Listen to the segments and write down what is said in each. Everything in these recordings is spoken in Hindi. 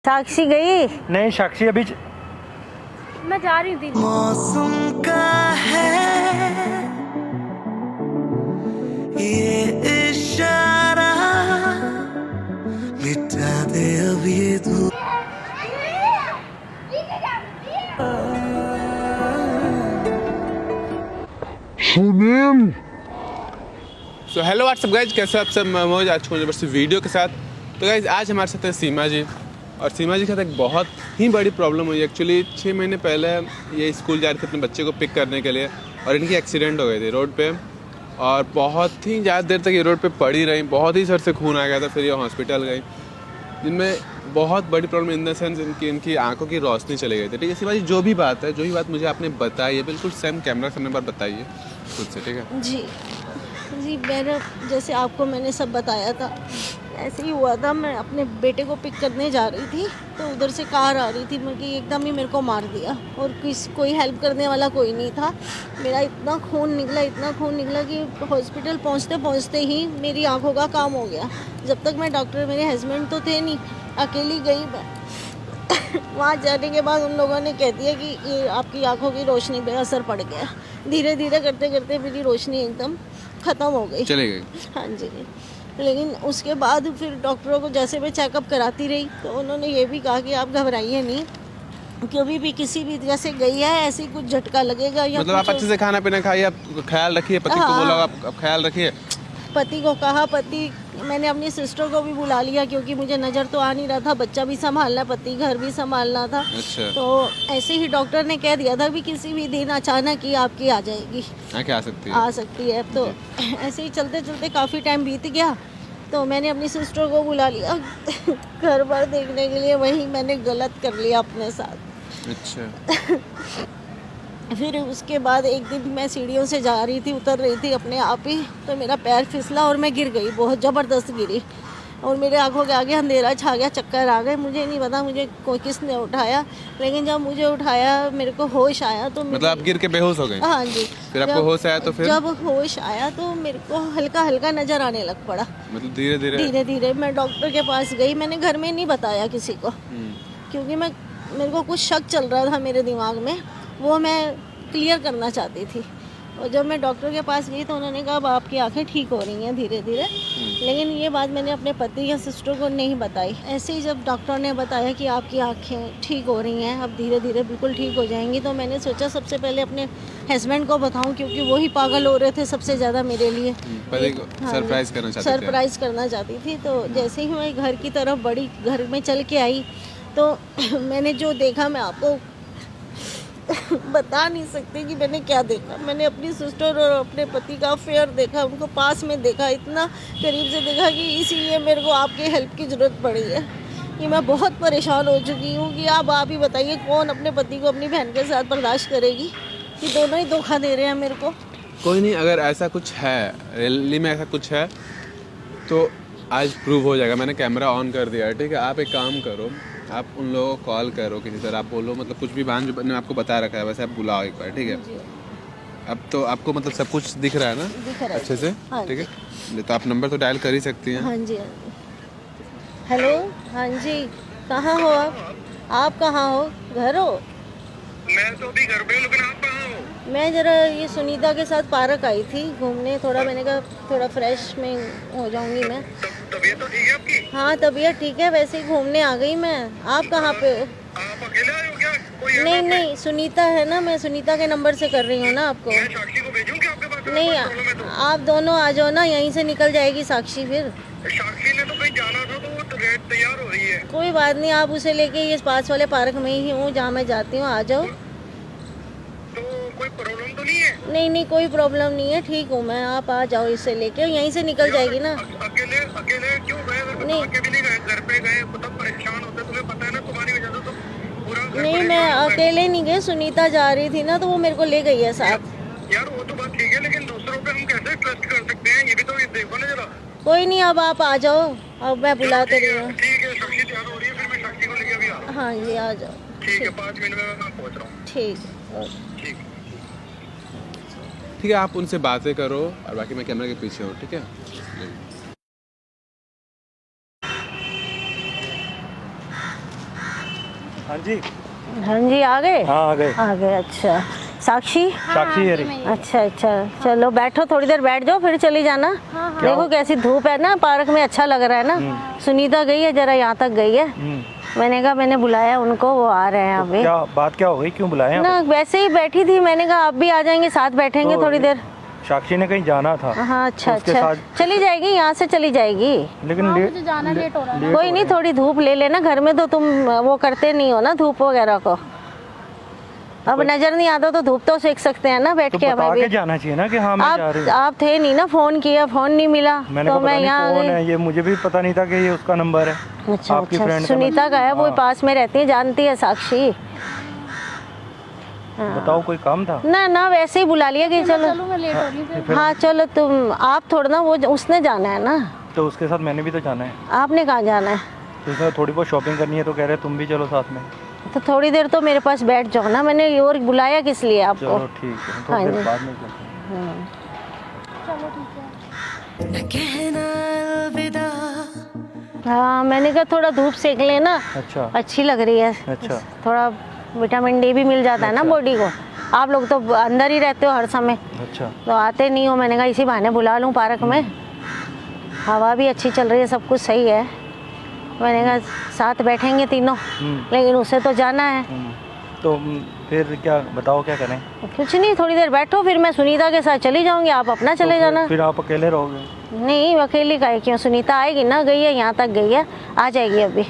साक्षी गई? नहीं, साक्षी अभी मैं जा रही थी। मौसम का है ये इशारा, मिटा दे अब ये धूप। सो हेलो व्हाट्सअप गाइज, कैसे आप सब? मौज आज को बस वीडियो के साथ। तो गाइज आज हमारे साथ है सीमा जी, और सीमा जी के साथ एक बहुत ही बड़ी प्रॉब्लम हुई। एक्चुअली 6 महीने पहले ये स्कूल जा रहे थे अपने बच्चे को पिक करने के लिए, और इनकी एक्सीडेंट हो गई थी रोड पे, और बहुत ही ज़्यादा देर तक ये रोड पे पड़ी रही। बहुत ही सर से खून आ गया था, फिर ये हॉस्पिटल गई, जिनमें बहुत बड़ी प्रॉब्लम इन द सेंस इनकी आंखों की रोशनी चली गई थी। ठीक है सीमा जी, जो भी बात मुझे आपने बताई है बिल्कुल सेम कैमरा सामने बार बताइए खुद से, ठीक है? जी मेरा जैसे आपको मैंने सब बताया था ऐसे ही हुआ था। मैं अपने बेटे को पिक करने जा रही थी, तो उधर से कार आ रही थी, मैं एकदम ही मेरे को मार दिया, और कोई हेल्प करने वाला कोई नहीं था। मेरा इतना खून निकला कि हॉस्पिटल पहुंचते ही मेरी आंखों का काम हो गया। जब तक मैं डॉक्टर, मेरे हस्बैंड तो थे नहीं, अकेली गई मैं। वहाँ जाने के बाद उन लोगों ने कह दिया कि ये आपकी आंखों की रोशनी पे असर पड़ गया। धीरे धीरे करते मेरी रोशनी एकदम ख़त्म हो गई, चले गई। हाँ जी। लेकिन उसके बाद फिर डॉक्टरों को जैसे मैं चेकअप कराती रही, तो उन्होंने ये भी कहा कि आप घबराइए नहीं, कभी भी किसी भी जैसे गई है ऐसे ही कुछ झटका लगेगा या मतलब आप अच्छे से खाना पीना खाइए, आप ख्याल रखिए, पति को बोला आप ख्याल रखिए। पति को कहा, मैंने अपनी सिस्टर को भी बुला लिया, क्योंकि मुझे नज़र तो आ नहीं रहा था, बच्चा भी संभालना, पति घर भी संभालना था। अच्छा। तो ऐसे ही डॉक्टर ने कह दिया था भी किसी भी दिन अचानक ही आपकी आ जाएगी, आ सकती है। तो ऐसे ही चलते काफ़ी टाइम बीत गया, तो मैंने अपनी सिस्टर को बुला लिया घर पर देखने के लिए। वहीं मैंने गलत कर लिया अपने साथ। अच्छा। फिर उसके बाद एक दिन मैं सीढ़ियों से जा रही थी, उतर रही थी अपने आप ही, तो मेरा पैर फिसला और मैं गिर गई, बहुत ज़बरदस्त गिरी, और मेरे आंखों के आगे अंधेरा छा गया, चक्कर आ गए। मुझे नहीं पता मुझे किसने उठाया, लेकिन जब मुझे उठाया मेरे को होश आया तो मतलब आप गिर के बेहोश हो गए? हाँ जी। फिर आपको होश आया तो फिर? जब होश आया तो मेरे को हल्का हल्का नज़र आने लग पड़ा, मतलब धीरे धीरे मैं डॉक्टर के पास गई। मैंने घर में नहीं बताया किसी को, क्योंकि मेरे को कुछ शक चल रहा था मेरे दिमाग में, वो मैं क्लियर करना चाहती थी। और जब मैं डॉक्टर के पास गई तो उन्होंने कहा अब आपकी आंखें ठीक हो रही हैं धीरे धीरे, लेकिन ये बात मैंने अपने पति या सिस्टर को नहीं बताई। ऐसे ही जब डॉक्टर ने बताया कि आपकी आंखें ठीक हो रही हैं, अब धीरे धीरे बिल्कुल ठीक हो जाएंगी, तो मैंने सोचा सबसे पहले अपने हस्बैंड को बताऊं, क्योंकि वो ही पागल हो रहे थे सबसे ज़्यादा मेरे लिए। सरप्राइज़ करना चाहती थी। तो जैसे ही मैं घर की तरफ बढ़ी, घर में चल के आई, तो मैंने जो देखा मैं आपको बता नहीं सकती कि मैंने क्या देखा। मैंने अपनी सिस्टर और अपने पति का अफेयर देखा, उनको पास में देखा, इतना करीब से देखा कि इसीलिए मेरे को आपके हेल्प की ज़रूरत पड़ी है, कि मैं बहुत परेशान हो चुकी हूँ। कि आप ही बताइए कौन अपने पति को अपनी बहन के साथ बर्दाश्त करेगी, कि दोनों ही धोखा दे रहे हैं मेरे को। कोई नहीं, अगर ऐसा कुछ है, रियली में ऐसा कुछ है तो आज प्रूव हो जाएगा। मैंने कैमरा ऑन कर दिया है, ठीक है? आप एक काम करो, आप उन लोगों को कॉल करो किसी तरह, आप बोलो, मतलब कुछ भी बयान जो मैंने आपको बता रखा है वैसे आप बुलाओ एक बार, ठीक है? अब तो आपको मतलब सब कुछ दिख रहा है ना? दिख रहा है अच्छे से, ठीक है? तो आप नंबर तो डायल कर ही सकती हैं। हाँ जी। हेलो, हाँ जी, कहाँ हो आप कहाँ हो? घर हो? मैं तो अभी घर पे हूँ, लेकिन आप कहाँ हो? मैं ज़रा ये सुनीता के साथ पार्क आई थी घूमने, थोड़ा मैंने कहा थोड़ा फ्रेश में हो जाऊंगी मैं। तबीयत तो ठीक है आपकी? हाँ तबीयत ठीक है, वैसे ही घूमने आ गई मैं। आप कहाँ पे हो? आप अकेले आए हो क्या? कोई है नहीं साथ में? नहीं, सुनीता है ना, मैं सुनीता के नंबर से कर रही हूँ ना आपको। मैं साक्षी को भेजूं क्या आपके पास? नहीं, कोई प्रॉब्लम है तो? आप दोनों आ जाओ ना, यहीं से निकल जाएगी साक्षी। फिर साक्षी ने तो कहीं जाना था, तो वो तो तैयार हो रही है। कोई बात नहीं, आप उसे लेके ये पास वाले पार्क में ही हूँ जहाँ मैं जाती हूँ, आ जाओ। तो कोई प्रॉब्लम तो नहीं है? नहीं कोई प्रॉब्लम नहीं है, ठीक हूँ मैं, आप आ जाओ इसे लेके, यहीं से निकल जाएगी ना। अकेले क्यों गए? अगर नहीं। के भी नहीं गए, घर पे गए तो परेशान होते, तुम्हें पता है ना, तुम्हारी वजह से तो पूरा घर नहीं, परेशान मैं होता है। अकेले नहीं गई, सुनीता जा रही थी ना, तो वो मेरे को ले गई है साथ। यार वो तो बात ठीक है, लेकिन दूसरों पे हम कैसे ट्रस्ट कर सकते हैं? ये भी तो देखो ना जरा। कोई नहीं, अब आप आ जाओ, अब मैं बुलाते रही हूँ। ठीक है, साक्षी तैयार हो रही है, फिर मैं साक्षी को लेके अभी आ रहा हूँ। हाँ जी, आ जाओ। ठीक है, 5 मिनट में मैं पहुँच रहा हूँ। ठीक है, ओके। ठीक है। ठीक है, आप उनसे बातें करो और बाकी मैं कैमरा के पीछे हूँ, ठीक है? हाँ जी। हाँ जी, आ गए? हाँ आ गए। अच्छा। साक्षी? साक्षी है रही। अच्छा, चलो बैठो, थोड़ी देर बैठ जाओ, फिर चली जाना। देखो कैसी धूप है ना, पार्क में अच्छा लग रहा है ना। सुनीता गई है, जरा यहाँ तक गई है। मैंने कहा, मैंने बुलाया उनको, वो आ रहे हैं अभी। क्या बात क्या हो गई, क्यों बुलाया? ना वैसे ही बैठी थी, मैंने कहा आप भी आ जाएंगे, साथ बैठेंगे थोड़ी देर। साक्षी ने कहीं जाना था। हाँ अच्छा, तो चली जाएगी, यहाँ से चली जाएगी। लेकिन मुझे जाना लेट हो रहा है। कोई नहीं, थोड़ी धूप ले लेना, घर में तो तुम वो करते नहीं हो ना धूप वगैरह को। अब नजर नहीं आता तो धूप तो सेक सकते हैं ना बैठ तो के। बता हमें के भी जाना चाहिए ना कि हाँ मैं जा रही हूँ। आप थे नहीं ना, फोन किया, फोन नहीं मिला, मैंने तो कहा मैं पता यहाँ नहीं आ कौन गई। है ये, मुझे भी पता नहीं था कि ये उसका नंबर है। अच्छा आपकी अच्छा, फ्रेंड सुनीता का है, वो पास में रहती है, जानती है साक्षी। बताओ कोई काम था? ना वैसे ही बुला लिया कि चलो। मैं लेट हो रही हूँ फिर। हाँ चलो, तुम आप थोड़ा ना, वो उसने जाना है ना। तो उसके साथ मैंने भी तो जाना है। आपने कहाँ जाना है? तो उसने थोड़ी बहुत शॉपिंग करनी है, तो कह रहे तुम भी चलो साथ में। तो थोड़ी देर तो मेरे पास बैठ जाओ ना, मैंने और बुलाया किस लिए आपको? चलो ठीक है, हाँ थोड़ी जी। देर बाद में चलते हैं। चलो ठीक है। न कहना अलविदा। हाँ मैंने कहा थोड़ा धूप सेक लेना, अच्छा अच्छी लग रही है। अच्छा। थोड़ा विटामिन डी भी मिल जाता है ना बॉडी को। आप लोग तो अंदर ही रहते हो हर समय, अच्छा। तो आते नहीं हो। मैंने कहा इसी बहाने बुला लूँ पार्क में, हवा भी अच्छी चल रही है, सब कुछ सही है। मैंने कहा साथ बैठेंगे तीनों, लेकिन उसे तो जाना है। तो फिर क्या बताओ, क्या करें? कुछ नहीं, थोड़ी देर बैठो, फिर मैं सुनीता के साथ चली जाऊंगी, आप अपना चले जाना। फिर आप अकेले रहोगे? नहीं अकेली काहे, क्यों? सुनीता आएगी ना, गई है यहाँ तक गई है, आ जाएगी अभी।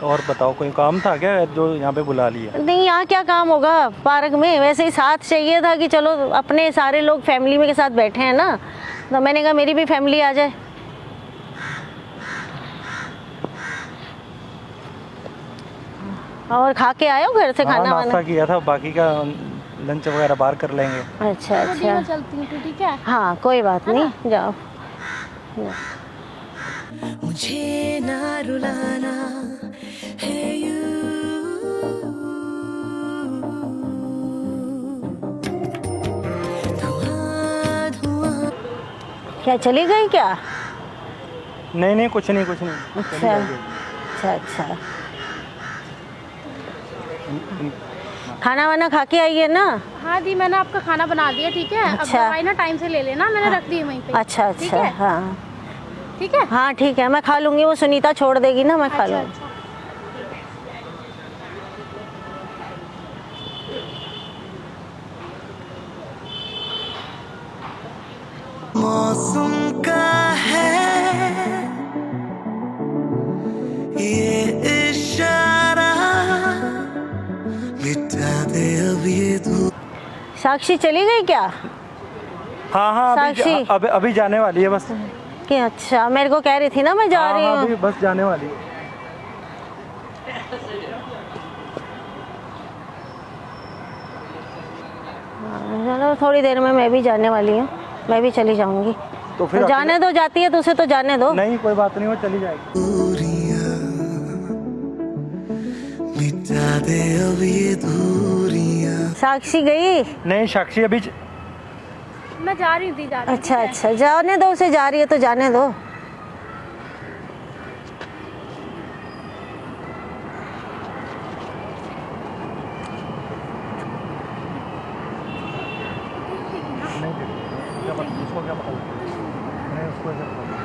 और बताओ, कोई काम था क्या जो यहाँ पे बुला लिया? नहीं यहाँ क्या काम होगा पार्क में, वैसे ही साथ चाहिए था कि चलो अपने सारे लोग फैमिली में के साथ बैठे हैं ना, तो मैंने कहा मेरी भी फैमिली आ जाए। और खा के आए हो घर से हाँ, खाना नाश्ता वाना? किया था, बाकी का लंच वगैरह बाहर कर लेंगे। अच्छा मैं अच्छा, चलती हूँ तो ठीक है। हाँ कोई बात नहीं, जाओ। मुझे ना रुलाना है यू। धुआं धुआं। क्या चली गई क्या? नहीं कुछ नहीं चली अच्छा जाएगी। अच्छा। खाना वाना खा के आई है ना? हाँ दी, मैंने आपका खाना बना दिया, ठीक है। अब अच्छा। दवाई ना टाइम से ले लेना, मैंने रख दी है वहीं पे। अच्छा ठीक अच्छा, है? हाँ ठीक है। हाँ ठीक है, मैं खा लूँगी, वो सुनीता छोड़ देगी ना, मैं खा अच्छा लूँगी। अच्छा। मौसम का है ये इशारा, मिटा दे अब ये धूप। साक्षी चली गई क्या? हाँ साक्षी। अभी जाने वाली है बस। कि अच्छा, मेरे को कह रही थी ना मैं जा रही अभी हूँ। बस जाने वाली है। चलो थोड़ी देर में मैं भी जाने वाली हूँ, मैं भी चली जाऊंगी। तो फिर तो जाने दो, जाती है तो उसे तो जाने दो। नहीं कोई बात नहीं, वो चली जाएगी। दूरियां मिटा दे अब ये दूरियां। साक्षी गई? नहीं साक्षी अभी मैं जा रही थी, जा रही थी। अच्छा अच्छा, जाने दो उसे, जा रही है तो जाने दो। उसको क्या पता लगा? नहीं उसको ऐसा पता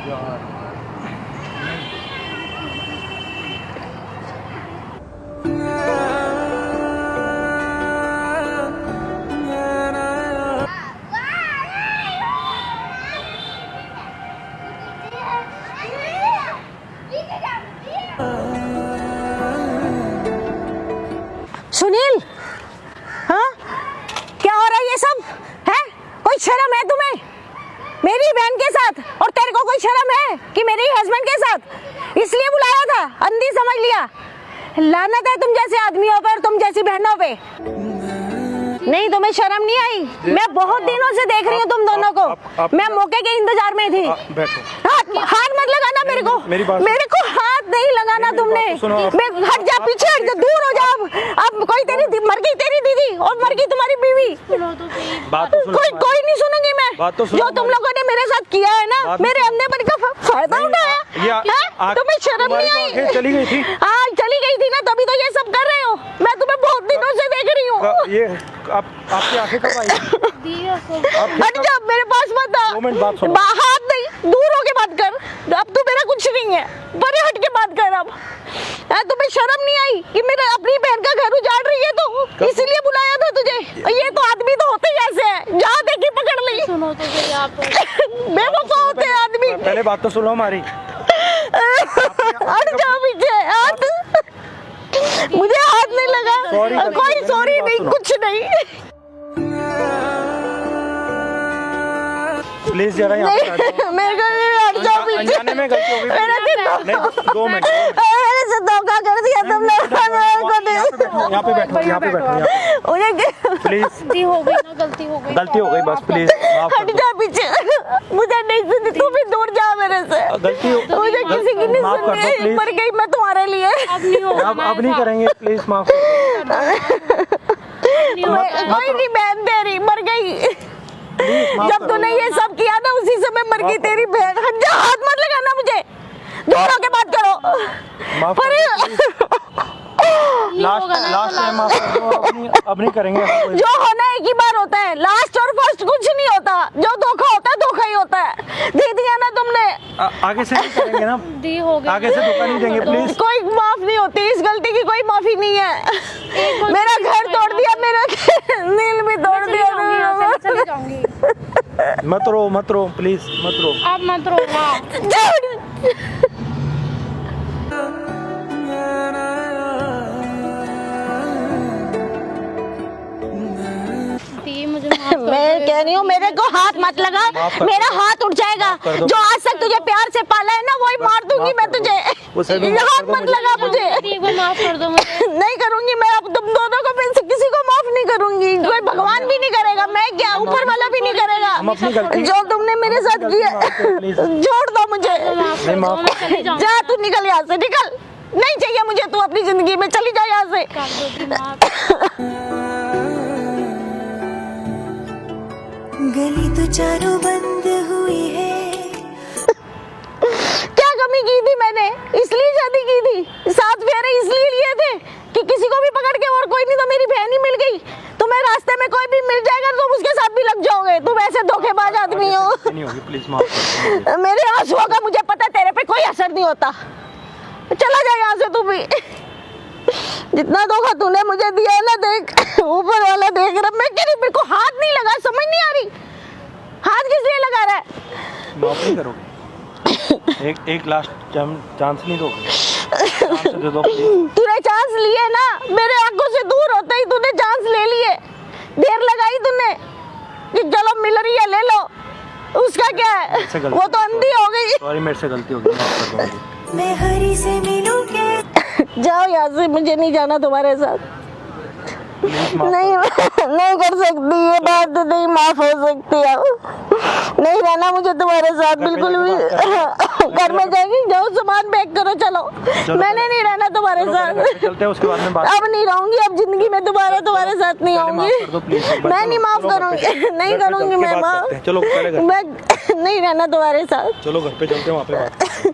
यार। सुनील, हाँ क्या हो रहा है ये सब है? कोई शर्म है तुम्हें? मेरी बहन के साथ, और तेरे को कोई शर्म है कि मेरे हस्बैंड के साथ? इसलिए बुलाया था, अंधी समझ लिया। लानत है तुम जैसे आदमियों पर, तुम जैसी बहनों पे। नहीं तुम्हें शर्म नहीं आई? मैं बहुत दिनों से देख रही हूँ तुम दोनों को। मैं मौके के इंतजार में थी। बैठो। हाथ मत लगाना मेरे को, मेरे को हाथ नहीं लगाना तुमने। हट जा, पीछे हट जा, दूर हो जाओ। अब कोई तेरी मर गई तेरी दीदी, और मर गई तुम्हारी बीवी। सुनो तो सही। बात तो सुनो। कोई नहीं सुनूंगी मैं। बात तो सुनो। जो तुम लोगों ने मेरे साथ किया है ना, मेरे अंधेपन का फायदा उठाया? ये हैं? तुम्हें शर्म नहीं आई? आंखें चली गई थी। हाँ चली गई थी ना, तभी तो ये सब कर रहे हो। मैं तुम्हें बहुत दिनों से देख रही हूँ। ये आपकी आंखें कब आई? दी हट जा, मेरे पास मत आ। 2 मिनट बात सुनो। हाथ नहीं, दूर होके बात कर। अब तू मेरा कुछ नहीं है, परे हट के बात कर। अब तुम्हें शर्म नहीं आई कि मेरे अपनी बहन का घर उजाड़ रही है? तो इसीलिए बुलाया था तुझे। ये तो आदमी तो होते ही ऐसे हैं, जहाँ देखी पकड़ ली। सुनो तो सही आप। बेवफा होते हैं आदमी। पहले बात तो सुनो हमारी। हट जाओ पीछे, हाथ मुझे हाथ नहीं लगा। कोई सॉरी नहीं, कुछ नहीं। प्लीज जरा यहाँ पे बैठो। नहीं, मेरे को हट जाओ पीछे। अनजाने में गलती हो गई। मेरे से नहीं, 2 मिनट। मेरे से धोखा कर दिया तुमने। यहाँ पे बैठो, यहाँ पे बैठो। मुझे प्लीज, दी हो गई ना, गलती हो गई। गलती हो गई बस, प्लीज माफ कर हट दो। जा पीछे। मुझे नहीं सुनती, तू भी दूर जा मेरे से। गलती हो, मुझे किसी की नहीं माफ कर दो, सुननी। प्लीज। मर गई मैं तुम्हारे लिए। अब नहीं होगा ना अब नहीं ऐसा। करेंगे, प्लीज माफ कर दो। कोई नहीं बहन तेरी मर गई। प्लीज माफ जब कर तूने ये सब किया ना, उसी समय मर गई तेरी बहन। हट जा, हाथ मत लगाना मुझे, दूर होके बात करो। माफ कर दो। लास्ट टाइम माफ कर दो। अब नहीं करेंगे ऐसा कोई। जो होना एक ही बार होता है, लास्ट और फर्स्ट कुछ नहीं होता। जो धोखा होता है धोखा ही होता है। दे दिया ना तुमने। आगे से नहीं करेंगे ना, दी हो गई। आगे से धोखा नहीं देंगे प्लीज। कोई माफ नहीं होती, इस गलती की कोई माफी नहीं है। मेरा घर तोड़ दिया, मेरा दिल भी तोड़ दिया। चली जाऊंगी। मत रो प्लीज, मत रो। आप मत रोना। दी मुझे माफ कर मैं दो। कह रही हूँ, मेरे को हाथ मत लगा, मेरा हाथ उठ जाएगा। कर दो। जो आज तक तुझे प्यार से पाला है ना, वही मार दूंगी मैं तुझे। उसे भी माफ हाथ कर दो मत मुझे। लगा मुझे। दी को माफ कर दो मुझे। नहीं करूंगी मैं, अब तुम दोनों को मैं से किसी को माफ नहीं करूंगी। कोई भगवान भी नहीं करेगा, मैं क्या, ऊपर वाला भी नहीं करेगा। हम अपनी गलती- जो तुमने मेरे साथ किया, प्लीज। छोड़ दो मुझे। माफ कर दो, माफ मैं चली जाऊंगी। जा तू, निकल यहाँ से, निकल। नहीं चाहिए मुझे तू अपनी जिंदगी में, चली जा यहाँ से। कर दो दी माफ। गली तो चारों बंद हुई है। क्या कमी की थी मैंने? इसलिए शादी की थी। 7 फेरे इसलिए लिए थे कि किसी को भी पकड़ के, और कोई नहीं तो मेरी बहन ही मिल गई। तुम्हें रास्ते में कोई भी मिल जाएगा, तुम उसके साथ भी लग जाओगे। तुम ऐसे धोखेबाज आदमी हो। नहीं होगी, प्लीज माफ कर दो। मेरे आंसुओं का मुझे पता है, तेरे पे कोई असर नहीं होता। चला जा यहाँ से तू भी। जितना धोखा तूने मुझे दिया है ना, देख ऊपर वाला देख रहा। मैं कह रही, मेरे को हाथ नहीं लगा, समझ नहीं आ रही। हाथ किस लिए लगा रहा है? माफ नहीं करोगे? एक लास्ट चांस नहीं दोगे? चांस दे दो प्लीज। तूने चांस लिए ना, मेरे आंखों से दूर होते ही तूने चांस ले लिए। देर लगाई तूने कि चलो मिल रही है, ले लो। उसका क्या है, से गलती- वो तो अंधी हो गई। सॉरी, मेरे से गलती हो गई, माफ कर दो मुझे। मैं हरी से मिलूंगी। जाओ यहाँ से, मुझे नहीं जाना तुम्हारे साथ। प्लीज माफ नहीं नहीं कर सकती, ये बात नहीं माफ हो सकती अब। नहीं रहना मुझे तुम्हारे साथ बिल्कुल भी। घर में जाएगी, जाओ सामान पैक करो, चलो। मैंने नहीं रहना तुम्हारे साथ। चलते हैं, उसके बाद में बात। अब नहीं रहूंगी, अब जिंदगी में दोबारा तुम्हारे साथ नहीं पहले माफ कर दो, आऊंगी। प्लीज। मैं नहीं माफ चलो घर पे करूंगी, चलते- नहीं घर पे चल करूंगी के मैं बात माफ। करते हैं। चलो पहले घर मैं नहीं रहना तुम्हारे साथ। चलो घर पे चलते हैं, वहाँ पे बात।